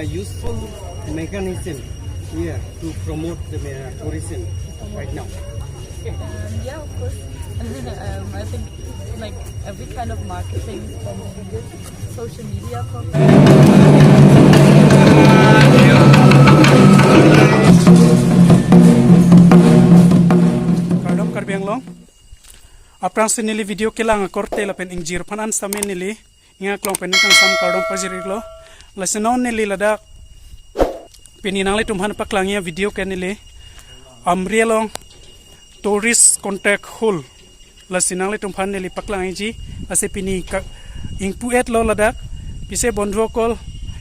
useful mechanism here to promote the tourism right now? Yeah, of course. I think like every kind of marketing from social media Karbi Anglong. Aprang sinili video kilang korte la pen ingjir panan samen nili inga klong pen kang sam kardom pajiriglo la senon nili lada peninang le tumhan paklangia video kenili Amri long tourist contact hole la sinang le tumhan nili paklangi ji ase pini ingpuet lo lada pise bondho kol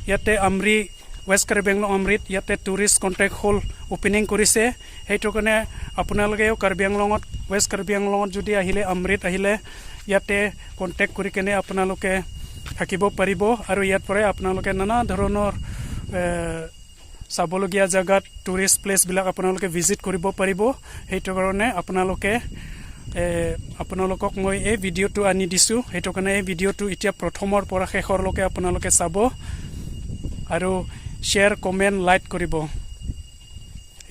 yate Amri West Karbi Anglong Amrit yate tourist contact hole opening korise heito kane আপোনালোকে Karbi Anglongot West Karbi Anglongot যদি আহিলে Amrit আহিলে ইয়াতে contact কৰি কেনে আপোনালোকে থাকিব পাৰিব আৰু ইয়াত পৰে আপোনালোকে নানা ধৰণৰ চাবলগীয়া জাগাত টুৰিষ্ট প্লেস বিলাক আপোনালোকে ভিজিট কৰিব পাৰিব হেইটো কাৰণে আপোনালোকক মই এই ভিডিওটো আনি দিছো হেইটো কাৰণে এই ভিডিওটো এতিয়া প্ৰথমৰ পৰা শেষৰ লৈকে আপোনালোকে চাব আৰু শেয়াৰ কমেন্ট লাইক কৰিব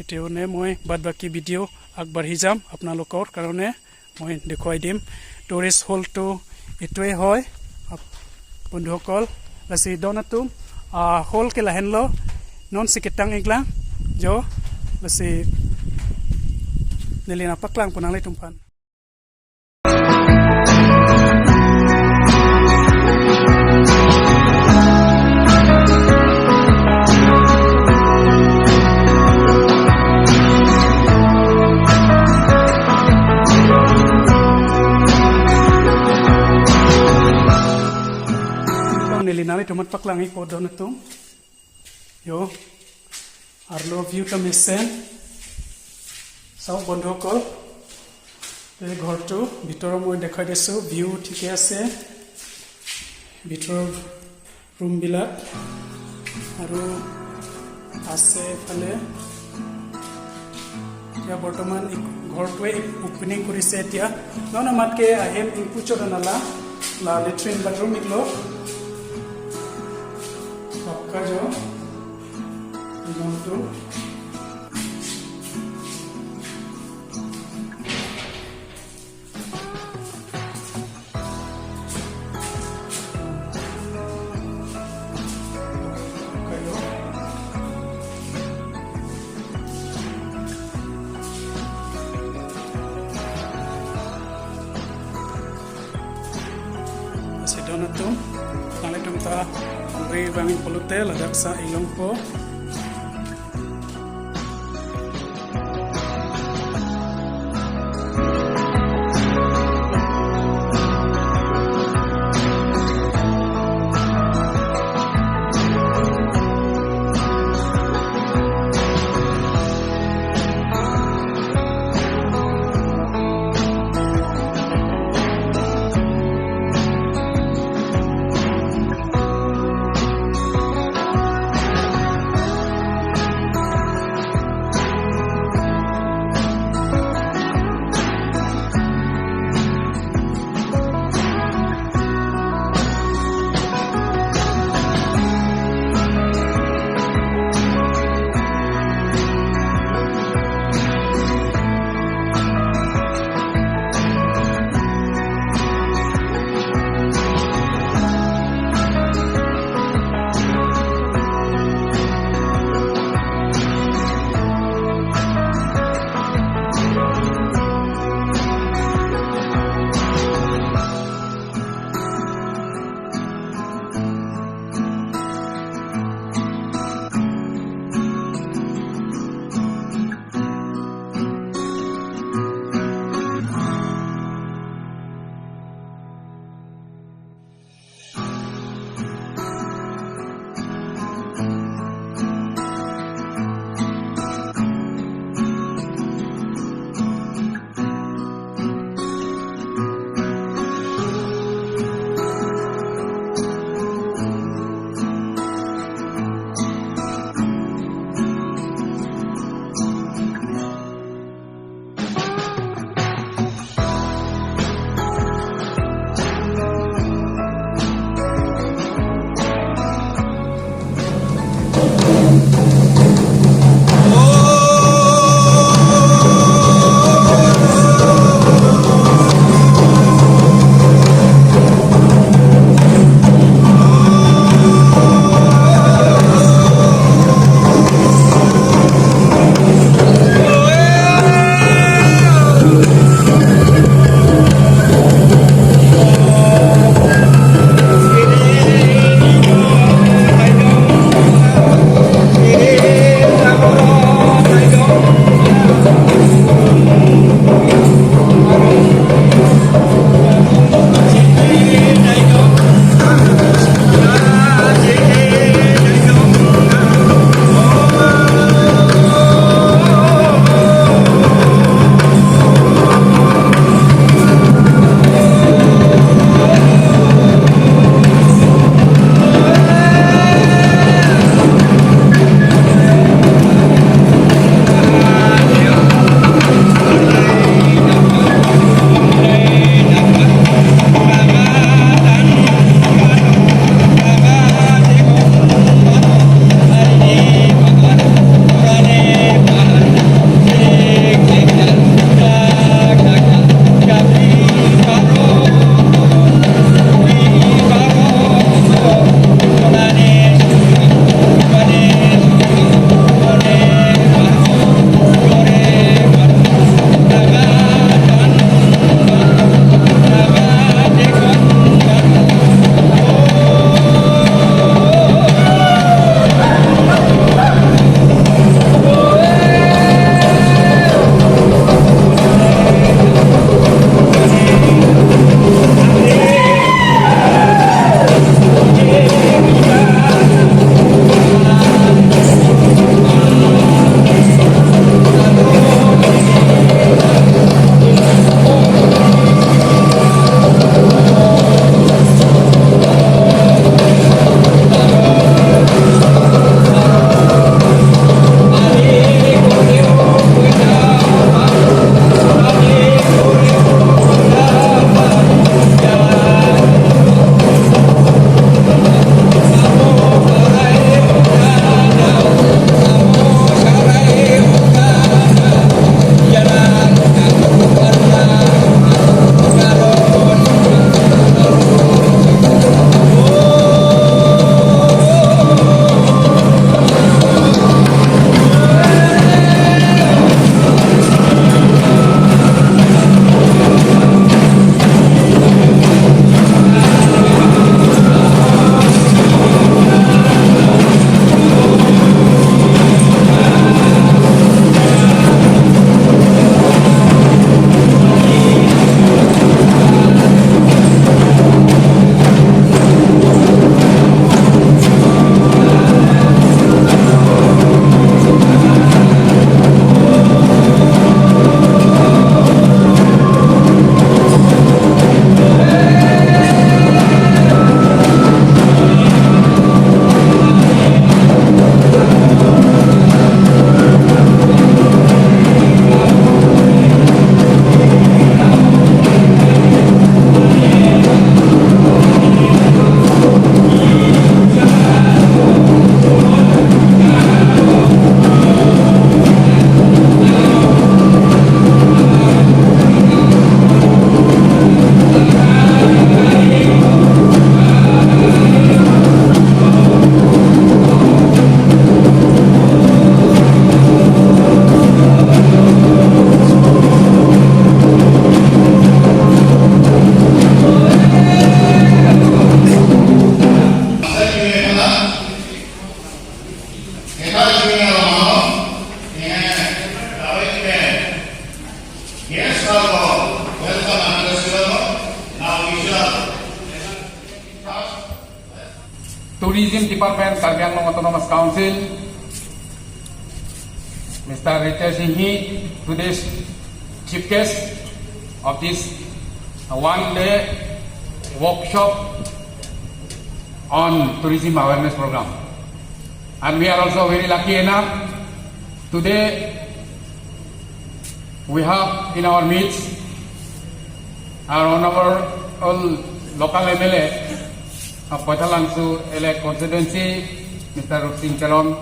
এতিয়ানে মই বাদ বাকি ভিডিও আগবাঢ়ি যাম আপোনালোকৰ কাৰণে মই দেখুৱাই দিম টুৰিষ্ট হলটো এটোই হয় বন্ধুসকল lassi দনাতুম hol ke lahen lo non sikitang iglang jo lasi nilina paklang punang le tumpan Nali tumat paklang iko doon ito. Yo. Arlo view ta misen. Sao bondho kol. এই ঘৰটো ভিতৰৰ মই দেখাই দিছো ভিউ ঠিকে আছে ভিতৰৰ ৰুম বিলাক আৰু আছে ফালে এতিয়া বৰ্তমান ঘৰটোৱে ওপেনিং কৰিছে এতিয়া নন মাতকে আহিম ইনপুচৰ নালা লা লেট্ৰিন বাথৰুম ইকলো का जो तो Donatum, naletum ta Amri bangin polute ladak sa ilong po. Tourism Department, Karbi Anglong Autonomous Council, Mr. Ritesh Singhi, today's chief guest of this one-day workshop on tourism awareness program. And we are also very lucky enough. Today, we have in our midst our honorable local MLA of Poitalangsu elect constituency, Mr. Rup Singh Chalon.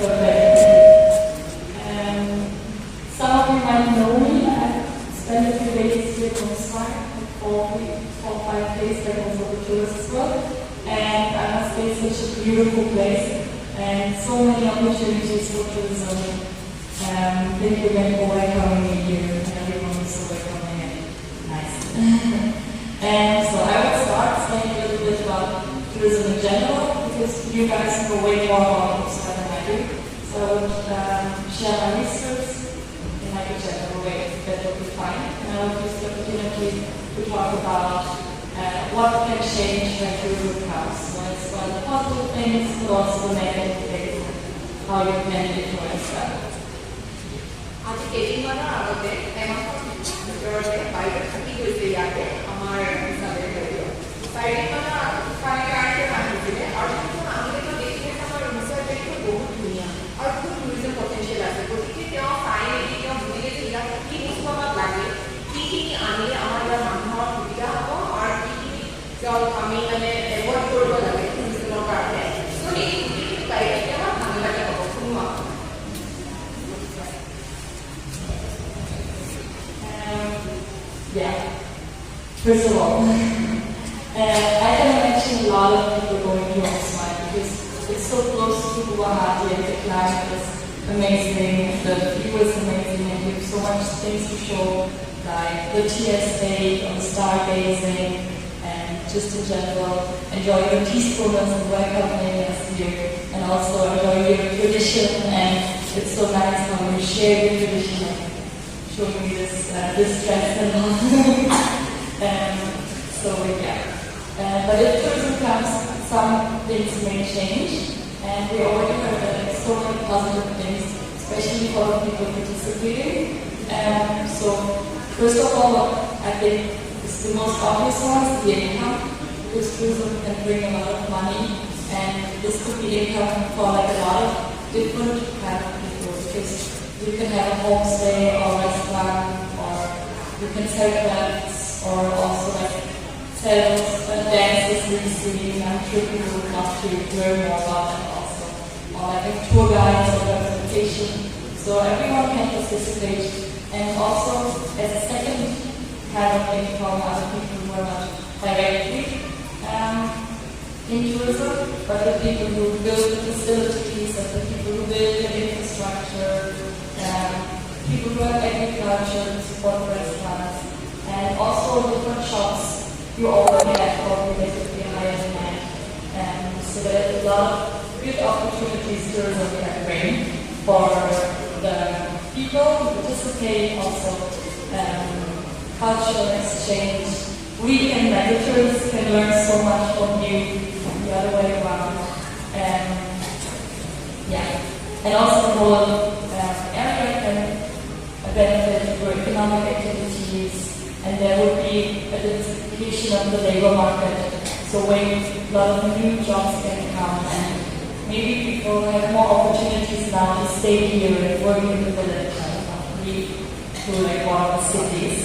Perfect. of tourists as well. And I must say, it's such a beautiful place and so many opportunities for tourism. Thank you again for welcoming me here, and everyone is so welcoming and nice. And so I will start saying a little bit about tourism in general, because you guys know way more about Assam than I do. So I would share my research in like a general way that would be fine. And I will use the opportunity to talk about what can change when tourism comes. So it's one of the positive things, but also the negative things, how you can influence that. आज केजीमाना आगते एमाखन ভিতৰতে বাইরে থাকি গৈছে ইয়াতে আমাৰ হিচাপে হেৰিও চাৰিমানা কাৰিকাৰকে আহিছিলে আৰু কিন্তু আমি এটা দেখি আমাৰ ৰিচাৰ্চে বহুত ধুনীয়া আৰু খুব টুৰিজম পটেনশিয়েল আছে গতিকে তেওঁ ফাইনেলি তেওঁ বুজিলে যে ইয়াত কি বস্তু আমাক লাগে কি আনিলে আমাৰ ইয়াৰ মানুহৰ সুবিধা হ'ব আৰু কি তেওঁ আমি মানে এভইড কৰিব লাগে টুৰিজমৰ কাৰণে তো এই গোটেইখিনি বাইরে আমাৰ ভাল লাগে হ'ব শুনোৱা Yeah. First of all, I can imagine a lot of people going to Assam because it's so close to Guwahati and the climate is amazing, the view is amazing, and you have so much things to show, like the TSA on stargazing, and just in general, enjoy your peacefulness and welcoming us here, and also enjoy your tradition, and it's so nice how you share your tradition. Showing me this dress and all. So yeah. But if tourism comes, some things may change, and we already heard that there's so many positive things, especially for the people participating. So first of all, I think it's the most obvious one is the income, because tourism can bring a lot of money, and this could be income for like a lot of different kind of people, because you can have a homestay or restaurant, or you can sell crafts, or also like sell dances we see. I'm sure people would love to learn more about that also. Or like a tour guide or representation. So everyone can participate. And also as a second kind of income, other people who are not directly in tourism, but the people who build the facilities and the people who build the infrastructure. People who have agriculture, support restaurants, and also different shops you already have relatively higher demand. So there's a lot of good opportunities tourism can bring for the people who participate, also cultural exchange. We can, like the tourists, can learn so much from you the other way around. And also the whole area can benefit for economic activities, and there would be a diversification of the labor market. So when a lot of new jobs can come, and maybe people have more opportunities now to stay here and work in the village and not leave to like one of the cities.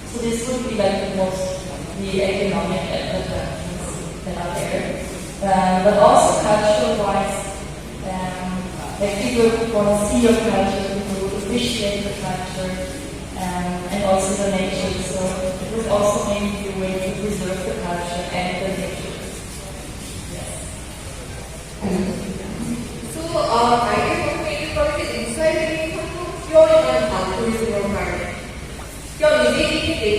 So this would be like the economic advantages that are there. But also cultural-wise, like people want to see your culture, people would appreciate the culture, and also the nature. So it would also maybe be a way to preserve the culture and the nature. Yes. So I guess what we need to do is inside living to pure tourism environment. Pure living in the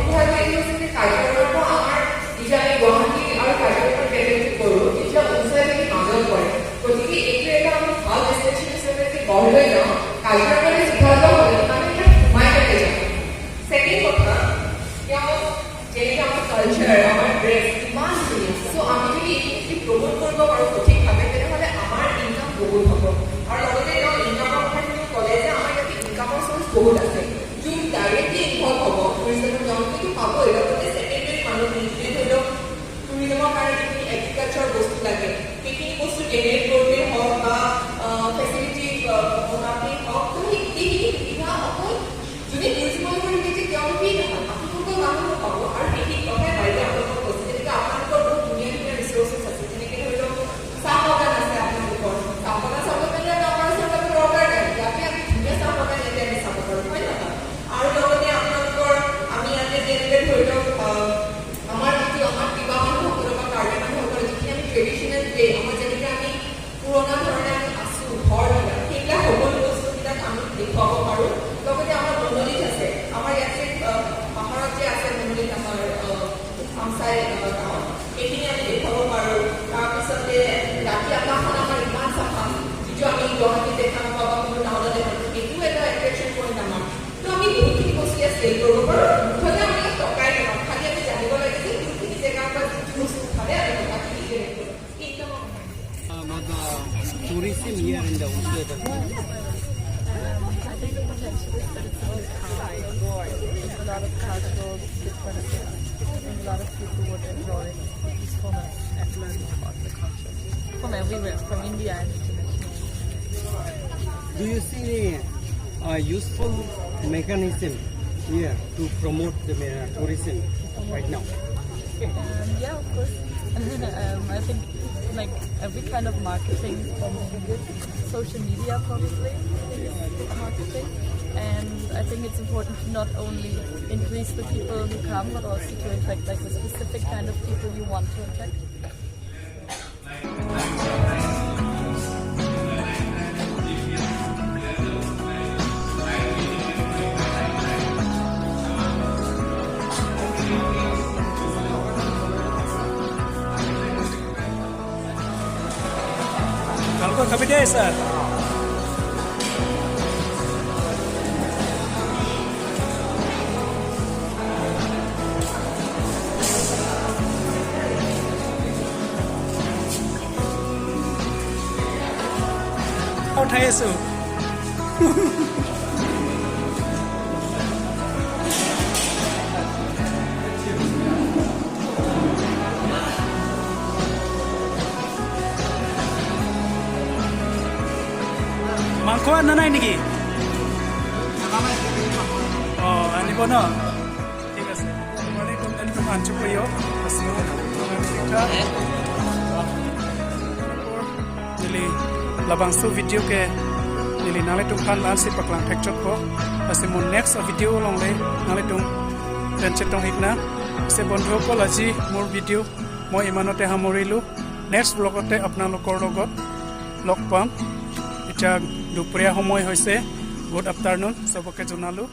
how we use the culture for our design Guwahati or culture for getting to Koro. It's a inside living another point. গতিকে এইটো এটা আমি ভাল destination হিচাপে গঢ় লৈ যাওঁ culture মানে সিদ্ধান্ত হ'লে আমি এটা সোমাই থাকে যাওঁ ছেকেণ্ড কথা তেওঁ যেনেকৈ আমাৰ কালচাৰ আমাৰ ড্ৰেছ ইমান ধুনীয়া চ' আমি যদি এইখিনি প্ৰমোট কৰিব পাৰোঁ সঠিকভাৱে তেনেহ'লে আমাৰ ইনকাম বহুত হ'ব আৰু লগতে তেওঁ ইনকামৰ কথাখিনি ক'লে যে আমাৰ ইয়াতে ইনকামৰ চ'ৰ্চ বহুত আছে যোন ডাইৰেক্টলি ইনভল্ভ হ'ব টুৰিজমৰ তেওঁলোকেতো পাবই লগতে ছেকেণ্ডেৰী মানুহ নিজে ধৰি লওক টুৰিজমৰ কাৰণে যিখিনি এগ্ৰিকালচাৰ বস্তু লাগে সেইখিনি বস্তু জেনেৰেট কৰোঁতে হওক বা ফেচিলিটি বনাওঁতেই হওক তো সেইখিনি সুবিধা অকল যোনে টুৰিজমৰ লগত ৰিলেটেড তেওঁলোকেই নহয় আপোনালোকৰ মানুহো পাব আৰু সেইখিনি কথাই বাইদেউ আপোনালোকক কৈছে যেনেকৈ আপোনালোকৰ বহুত ধুনীয়া ধুনীয়া ৰিচোৰ্চেছ আছে যেনেকৈ ধৰি লওক চাহ বাগান আছে আপোনালোকৰ চাহ বাগান চাব পাৰিলে আমাৰ ওচৰত দৰকাৰ নাই ইয়াতে আমি ধুনীয়া চাহ বাগান ইয়াতে আমি চাব পাৰোঁ হয় নহয় আৰু লগতে আপোনালোকৰ আমি ইয়াতে যেনেকৈ ধৰি লওক ট্ৰেডিশ্যনেল ৱে আমাৰ যেনেকৈ আমি পুৰণা ধৰণে আমি আছোঁ ঘৰবিলাক সেইবিলাক সকলো বস্তুবিলাক আমি দেখুৱাব পাৰোঁ লগতে আমাৰ মণ্ডলীত আছে আমাৰ ইয়াত যে পাহাৰত যে আছে মণ্ডলীত আমাৰ খামচাই গাঁৱত সেইখিনি আমি দেখুৱাব পাৰোঁ তাৰপিছতে ৰাতি আকাশখন আমাৰ ইমান চাফা যিটো আমি গুৱাহাটীত দেখা নাপাওঁ বা কোনো টাউনত দেখা নাপাওঁ সেইটোও এটা এট্ৰেকশ্যন পইণ্ট আমাৰ তো আমি বহুতখিনি বস্তু ইয়াত চেল কৰিব পাৰোঁ মুঠতে আমি টকাই নাপাওঁ খালি আমি জানিব লাগে যে কোনখিনি জেগাৰ পৰা যিটো বস্তু খালে আমি টকাখিনি গেৰেণ্ট কৰোঁ About the tourism here in the Uttarakhand. I think the potential is that it's a big town. There's a lot of cultural differences and a lot of people would enjoy this format and learn more about the culture from everywhere, from India and internationally. Do you see a useful mechanism here to promote the tourism right now? Yeah, of course. I think like every kind of marketing from good social media probably is marketing, and I think it's important to not only increase the people who come but also to attract like the specific kind of people you want to attract. Kapi day, sir. How tired so? Mangko nanay niki. Oh, ani bono. ঠিক আছে. মানে কোন আনছো কইও আসলো. Nili labang su video ke nili nale tung kan lan si paklang picture ko. Ase mon next video long le nale tung dan chetong hikna. Se bondho ko laji mor video moi imanote hamorilu. Next vlogote apnalokor logot log pam. Eta দুপৰীয়া সময় হৈছে good afternoon সবকে জনালো